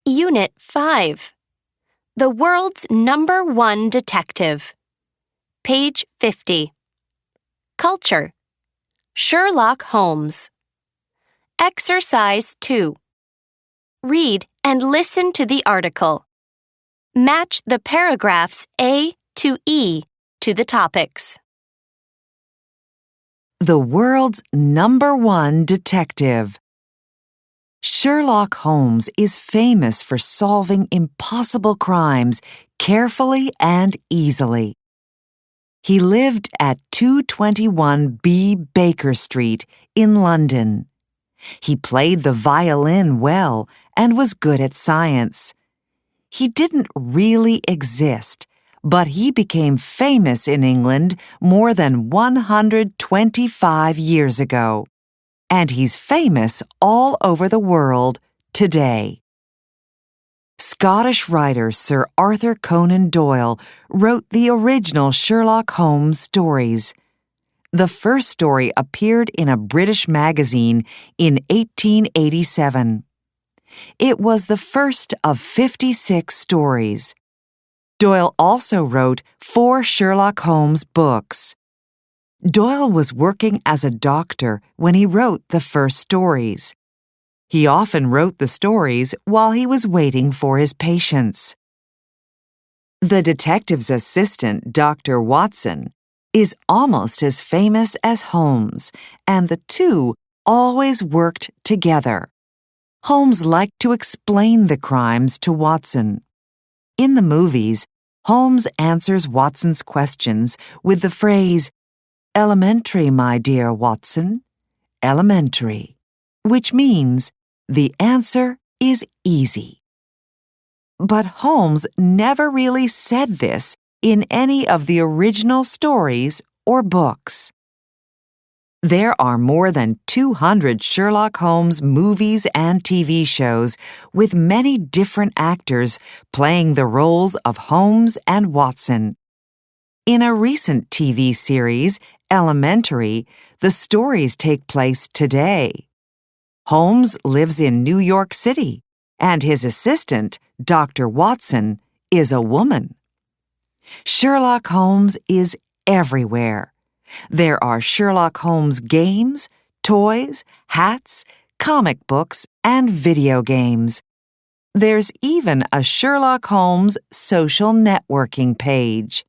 Unit 5. The World's Number One Detective. Page 50. Culture. Sherlock Holmes. Exercise 2. Read and listen to the article. Match the paragraphs A to E to the topics. The world's number one detective. Sherlock Holmes is famous for solving impossible crimes carefully and easily. He lived at 221 B. Baker Street in London. He played the violin well and was good at science. He didn't really exist, but he became famous in England more than 125 years ago. And he's famous all over the world today. Scottish writer Sir Arthur Conan Doyle wrote the original Sherlock Holmes stories. The first story appeared in a British magazine in 1887. It was the first of 56 stories. Doyle also wrote 4 Sherlock Holmes books. Doyle was working as a doctor when he wrote the first stories. He often wrote the stories while he was waiting for his patients. The detective's assistant, Dr. Watson, is almost as famous as Holmes, and the two always worked together. Holmes liked to explain the crimes to Watson. In the movies, Holmes answers Watson's questions with the phrase, "Elementary, my dear Watson, elementary," which means the answer is easy. But Holmes never really said this in any of the original stories or books. There are more than 200 Sherlock Holmes movies and TV shows with many different actors playing the roles of Holmes and Watson. In a recent TV series, Elementary, the stories take place today. Holmes lives in New York City, and his assistant, Dr. Watson, is a woman. Sherlock Holmes is everywhere. There are Sherlock Holmes games, toys, hats, comic books, and video games. There's even a Sherlock Holmes social networking page.